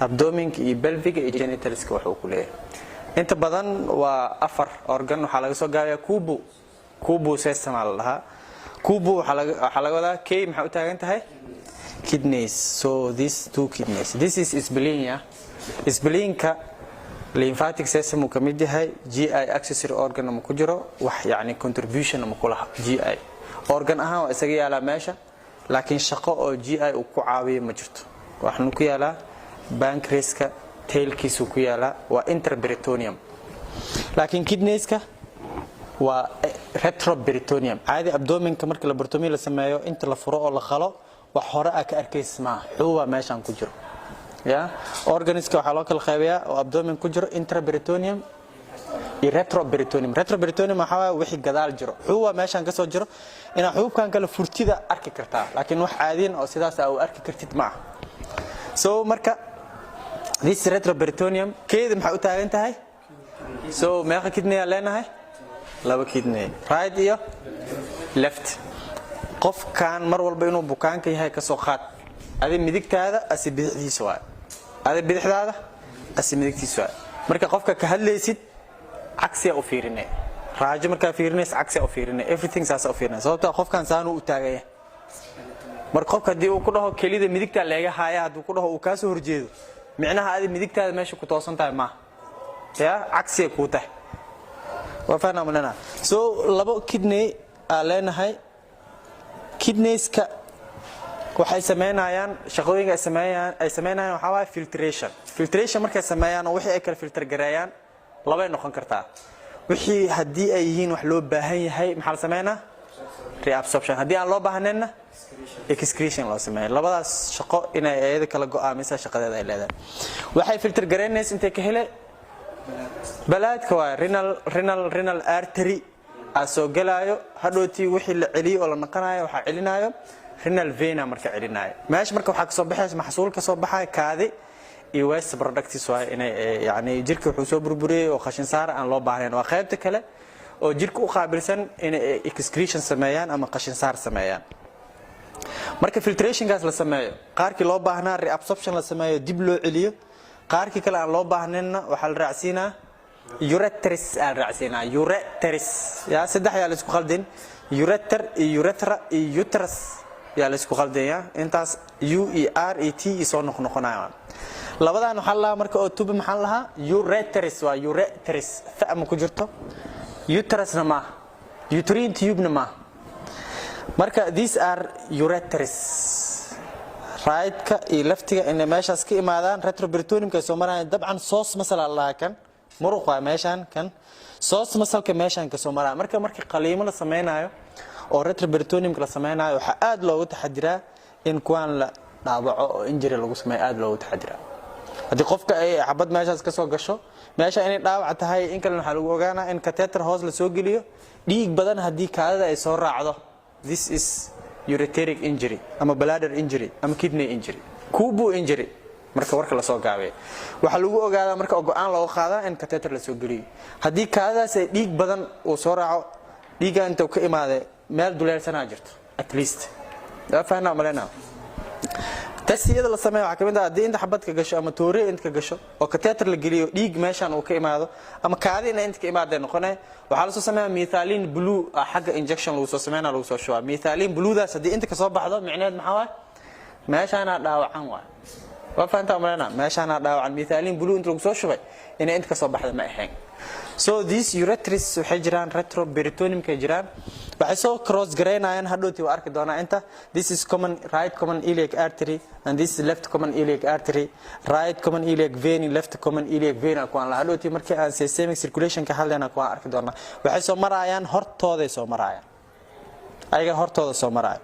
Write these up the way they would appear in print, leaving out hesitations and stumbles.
abdominka iyo pelviga iyo genitaliska wuxuu ku leeyahay inta badan waa afar organ waxa laga soo gaabiyaa kubu system la lahaa kubu waxa laga wadaa kay maxay u taagan tahay kidneys so these two kidneys this is spleen lymphatic system ka mid yahay GI accessory organ ma ku jiro wax yaani contribution ma ku laha GI organ ahaan waa isaga yaala meesha laakiin shaqo oo GI uu ku caawiyo ma jirto waxnu ku yaala pancreaska tailkiisu ku yaala waa intraperitoneum laakiin kidneyska waa retroperitoneum caadi abdominka marka laboratomy la sameeyo inta la furo oo la khalo wax hore ka arkaysmaa xuwa meeshan ku jiro ya organiska waxa loo kala qaybiyaa oo abdomin ku jiro intraperitoneum iyo retroperitoneum waxa wixii gadaal jiro xuwa meeshan ka soo jiro ina xubkan kala furtida arki kartaa laakiin wax caadiin oo sidaas ah u arki kartid ma so marka this retroperitoneum keed maxay u taagan tahay so meeqa kidney leenahay laba kidney right iyo left qofkan mar walba inuu bukaanka yahay ka soo qaad adi midigtaada asi bidixdiisa waa adi bidixdaada asi midigtiisa waa marka qofka ka hadlaysid cagsiga u fiirinay raajo marka fiirinaysa cagsiga u fiirinay everything saas u fiirinay sababta qofkan saanu u taagay mar qofka hadii uu ku dhaho kelida midigta leega haaya haduu ku dhaho uu ka soo horjeedo micnaha adi midigtaada meesha ku toosan tahay ma ya cagsiga ku tahay waa faahfaahina so laba kidney leenahay kidneyska waxay sameeyaan shaqooyinka ay sameeyaan waxa waa filtration markay sameeyaan oo wixii ay kala filter gareeyaan laba noqon kartaa wixii hadii ay yihiin wax loo baahan yahay maxaa la sameeynaa reabsorption hadii aan loo baahnayna excretion loo sameeyo labadaas shaqo inay ayada kala go'aamisa shaqadeeda ay leedahay waxay filter gareynaysaa intee ka helay balaadka waa renal artery asoo galaayo hadhooti wixii la celiyo oo la naqanayo waxa celinayo renal vena marka celinayo meesh marka waxa ka soo baxaysa maxsuul ka soo baxay kaadi iyo waste products waa inay yaani jirka wuxuu soo burburiyay oo qashin saar aan loo baahnayn waa qaybta kale oo jirka u qaabilsan inay excretion sameeyaan ama qashin saar sameeyaan marka filtration gas la sameeyo qaarkii loo baahnaa reabsorption la sameeyo dib loo celiyo qaarkii kale aan loo baahnayna waxa la raacsiinaa ureters ya saddex yaa la isku qaldin ureter iyo urethra iyo uterus yaa la isku qaldeeyaa intaas u e r e t soo noqonayaan labadan waxa la marka oo tube maxaan lahaa ureters waa ureters faham ku jirto uterusna ma uterine tube na ma marka these are ureters right-ka iyo leftiga in meeshaas ka imaadaan retroperitoneumka soo marayaan dabcan soos masala Allah kan muruqa meeshan kan soos masalka meeshan ka soo maraya marka qaliimo la sameeynayo oo retroperitoneumka la sameeynayo waxa aad loogu taxadiraa in kuwan la dhaawaco oo injury lagu sameeyo aad loogu taxadiraa hadii qofka ay xabad meeshaas ka soo gasho meesha inay dhaawac tahay in kale waxa lagu ogaanaa in catheter hoos la soo geliyo dhiig badan hadii kaadada ay soo raacdo this is ureteric injury ama bladder injury ama kidney injury kubu injury marka warka la soo gaabay waxa lagu ogaadaa marka go'aan loo qaadaa in catheter la soo geliyo hadii kaadaas ay dhiig badan oo soo raaco dhiiga inta ka imaade meel duleelsanaa jirto at least faahna malena tasiyada la sameeyo waxa kamid ah hadii inta xabad ka gasho ama toore inta ka gasho oo catheter la geliyo dhiig meeshan uu ka imaado ama kaadina inta ka imaado noqonay waxa la soo sameeyaa methylene blue xagga injection lagu soo sameeyna lagu soo shubaa methylene blue daas hadii inta ka soo baxdo micneed maxaa waa meeshan dhaawacan waa وفانت أمرنا ماشي أنا داو عن مثالين بلو أنت لو شوفي إن أنت كصوب واحد ما يحين so these ureters وحجران retroperitoneum كجران بحسوا cross grain عين هدوتي وأرك دونا أنت this is right common iliac artery and this is left common iliac artery right common iliac vein left common iliac vein أكوان لا هدوتي مركي عن systemic circulation كحالنا أكوان أرك دونا بحسوا مرايان هرتوده سو مرايان أيها هرتوده سو مرايان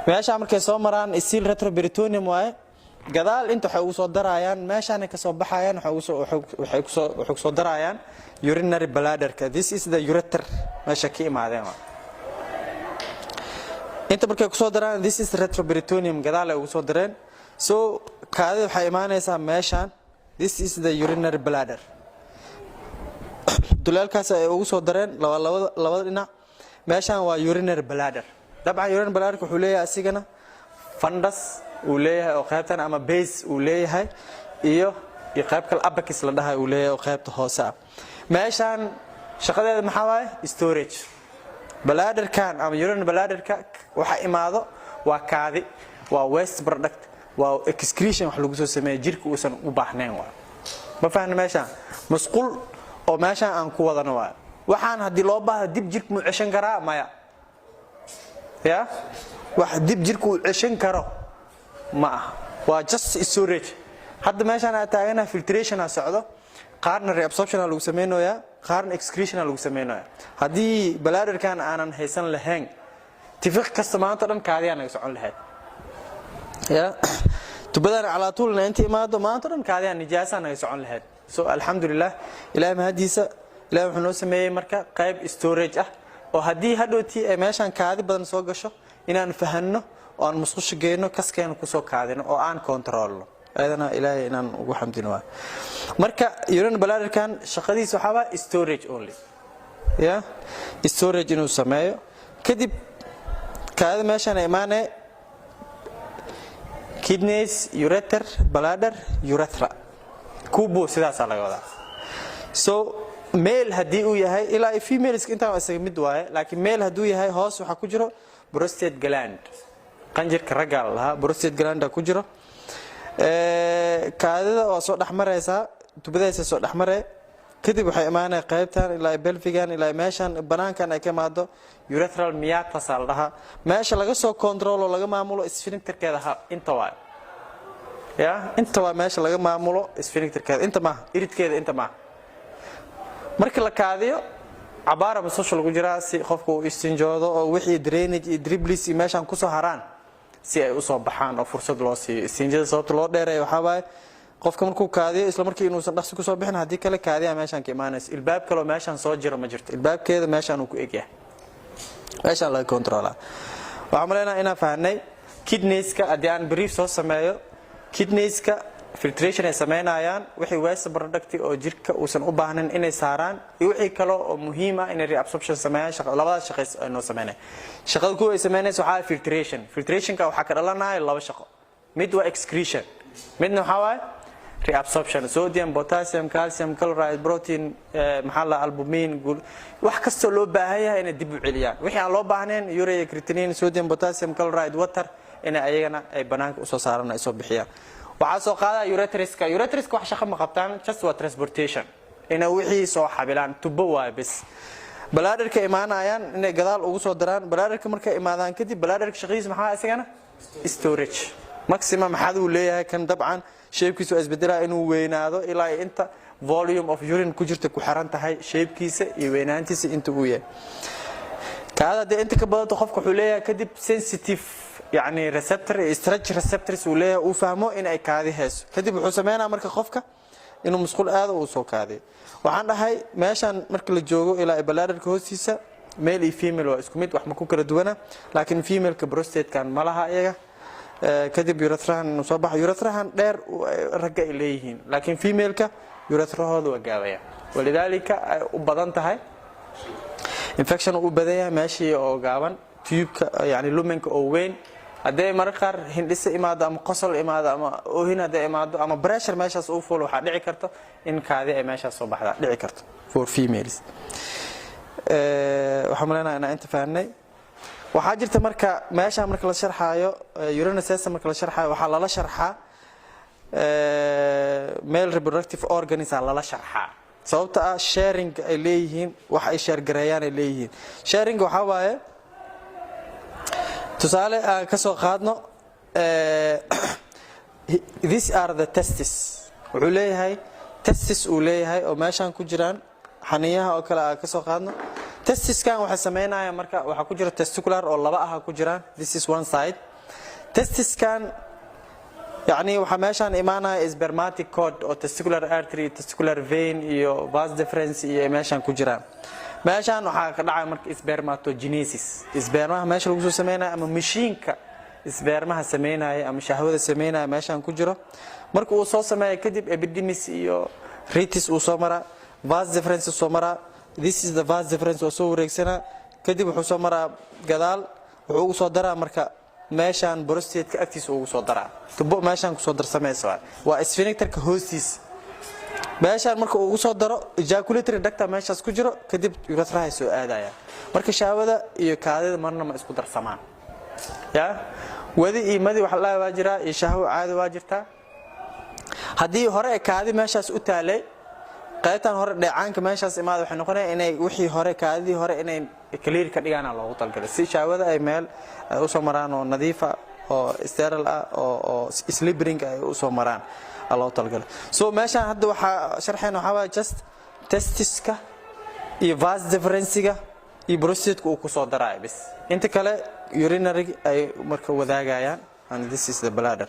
ماشي عمرك سو مران يصير retroperitoneum واي gadaal inta waxa uu soo darayaan meeshaan ka soo baxayaan waxa uu soo darayaan urinary bladder this is the ureter meesha ka imaadeen inta markay ku soo daraan this is retroperitoneum gadaal ay ugu soo dareen so kaadi waxa imaanaysa meeshaan this is the urinary bladder duleelkaas ay ugu soo dareen labada dhinac meeshaan waa urinary bladder dabcan urinary bladder wuxuu leeyahay asigana fundus uu leeyahay oo qaybtan ama base uu leeyahay iyo qayb kale abacis la dhahay uu leeyahay oo qaybta hoose ah meeshan shaqadeeda maxaa waaye storage bladderkan ama urine bladderka waxa imaado waa kaadi waa waste product waa excretion wax lagu soo sameeyo jirka uusan u baahnayn waa ma faahna meeshan masquul oo meeshan aan ku wadano waa waxaan hadii loo baahdo dib jirka mu ceshan karaa maya ya wax dib jirka uu ceshan karo ma aha waa just storage hadda meeshan aad taagana filtration ah socdo qaarna reabsorption lagu sameeynayaa qaarna excretion lagu sameeynayaa hadii bladderkan aanan haysan lahayn tifiq kasta maanta dhan kaadiya naga socon lahayd ya tubadan ala toolna inta imaado maanta dhan kaadiya nijaasa naga socon lahayd so alxamdulillah ilaahay mahadiisa ilaahay wuxuu noo sameeyay marka qayb storage ah oo hadii hadhooti ay meeshan kaadi badan soo gasho inaan fahanno oo aan musqusha geeyno kaskeena ku soo kaadino oo aan controlno ayadana ilaahay inaan ugu xamdino waa marka urine bladderkan shaqadiisa waxa waa storage only ya storage inuu sameeyo kadib kaadi meeshan ay imaanay kidneys ureter bladder urethra kubo sidaas laga wadaa so male hadii uu yahay ilaa females inta isaga mid waaye laakiin male haduu yahay hoos waxa ku jiro prostate gland qanjirka ragga laha prostate gland ku jiro kaadida oo soo dhaxmaraysa tubadaysa soo dhaxmaray kadib waxay imaanay qaybtan ilaa pelvigan ilaa meeshan banaankan ay ka maado urethral meatus la dhaha meesha laga soo control oo laga maamulo sphincterkeeda inta waa ya inta waa meesha laga maamulo sphincterkeeda inta ma iridkeeda inta ma marka la kaadiyo cabaara masoo lagu jiraa si qofku uu istinjoodo oo wixii drainage iyo dribbles meeshan ku soo haraan si ay u soo baxaan oo fursad loo siiyo istinjada sababta loo dheereeyo waxa waaye qofka markuu kaadiyo isla markii inuu san dhaqsi ku soo bixin hadii kale kaadiya meeshan ka imaanayso ilbaab kale oo meeshan soo jiro ma jirto ilbaabkeeda meeshan uu ku egyahay meeshan la controla waxa maleena ina fahanay kidneyska hadii aan brief soo sameeyo kidneyska filtration ay sameynayaan wixii waste product oo jirka uusan u baahnayn inay saaraan iyo wixii kale oo muhiim ah inay reabsorption sameeyaan labada shaqo ay noo sameeyaan shaqada ku ay sameynayso waxa filtrationka waxa ka dhalanaya laba shaqo mid waa excretion midna waxa waa reabsorption sodium potassium calcium chloride protein maxalla albumin wax kasta loo baahan yahay inay dib u celiyaan wixii aan loo baahnayn urea creatinine sodium potassium chloride water in ayagana ay banaanka u soo saaraan ay soo bixiyaan waxa soo qaada uretriska wax shaqo ma qabtaan just waa transportation ina wixii soo xabilaan tubo waa bis bladderka imaanayaan inay gadaal ugu soo daraan bladderka markay imaadaan kadib bladderka shaqadiisa maxaa isagana storage maximum maxaa uu leeyahay kan dabcan shapekiisu isbedelaa inuu weynaado ilaa inta volume of urine ku jirta ku xiran tahay shapekiisa iyo weynaantiisa inta uu yahay kaada inta ka badato qofku wuxuu leeyahay kadib sensitive يعني receptor stretch receptors uu leeyahay uu fahmo in ay kaadi hayso kadib wuxuu sameeynaa marka qofka inuu musqul aad uu soo kaadiyo waxaan dhahay meeshan marka la joogo ilaa bladderka hoostiisa male iyo female waa isku mid wax ma ku kala duwana laakiin female ka prostate kan malaha iyaga kadib urethrahan soo baxay urethrahan dheer ragga ay leeyihiin laakiin female ka urethrahooda waa gaabaya walidaalika ay u badan tahay infection uu badan yahay meeshii oo gaaban tube-ka yani lumenka oo weyn haday marqar hindhisa imaado ama qosol imaado ama oohin haday imaado ama pressure meeshaas uu fuulo waxa dhici karto in kaadi ay meeshaas soo baxda dhici karto for females waxa maleenaa inta fahanay waxa jirta marka meesha marka la sharxaayo urine system marka la sharxaayo waxa la sharxaa male reproductive organs la sharxaa sababta sharing ay leeyihiin wax ay share gareeyaan ay leeyihiin sharing waxa waaye tusaale ka soo qaadno these are the testes wuxuu leeyahay testes uu leeyahay oo meeshan ku jiraan xaniyaha oo kale ka soo qaadno testiskan waxa sameeynaya marka waxa ku jira testicular oo laba ah ku jiraan this is one side testiskan yani waxa meeshan imaanaya spermatic cord oo testicular artery testicular vein iyo vas deferens iyo meeshan ku jiraan meeshan waxa ka dhacay marka spermatogenesis spermaha meesha lagu soo sameeynaa ama mashiinka spermaha sameeynaya ama shahwada sameeynaya meeshan ku jiro marka uu soo sameeyo kadib epididymis iyo rectus uu soo mara vas deferens soo mara this is the vas deferens oo soo wareegsana kadib wuxuu soo mara gadaal wuxuu soo daraa marka meeshaan prostate-ka agtiisa ugu soo daraa tubo meeshaan ku soo darsamaysa waa sphincter-ka hoostiisa meeshaan marka uu ugu soo daro ejaculatory duct meeshaas ku jiro kadib urethra soo aadaya marka shahwada iyo kaadida marna ma isku darsamaan ya wadi iyo madi waxa la waa jira iyo shahwo caadi waa jirta hadii hore kaadi meeshaas u taalay qaybtan hore dheecaanka meeshaas imaad waxay noqonaysaa inay wixii hore kaadidii hore inay clear ka dhigaan loogu talgalay si shahwada ay meel u soo maraan oo nadiif ah oo sterile ah oo sleeping ay u soo maraan loo talgalay so meeshaan hadda waxa sharxayna waxa waa just testiska iyo vas deferensiga iyo prostate-ka uu ku soo daray bis inta kale urinary ay marka wadaagayaan and this is the bladder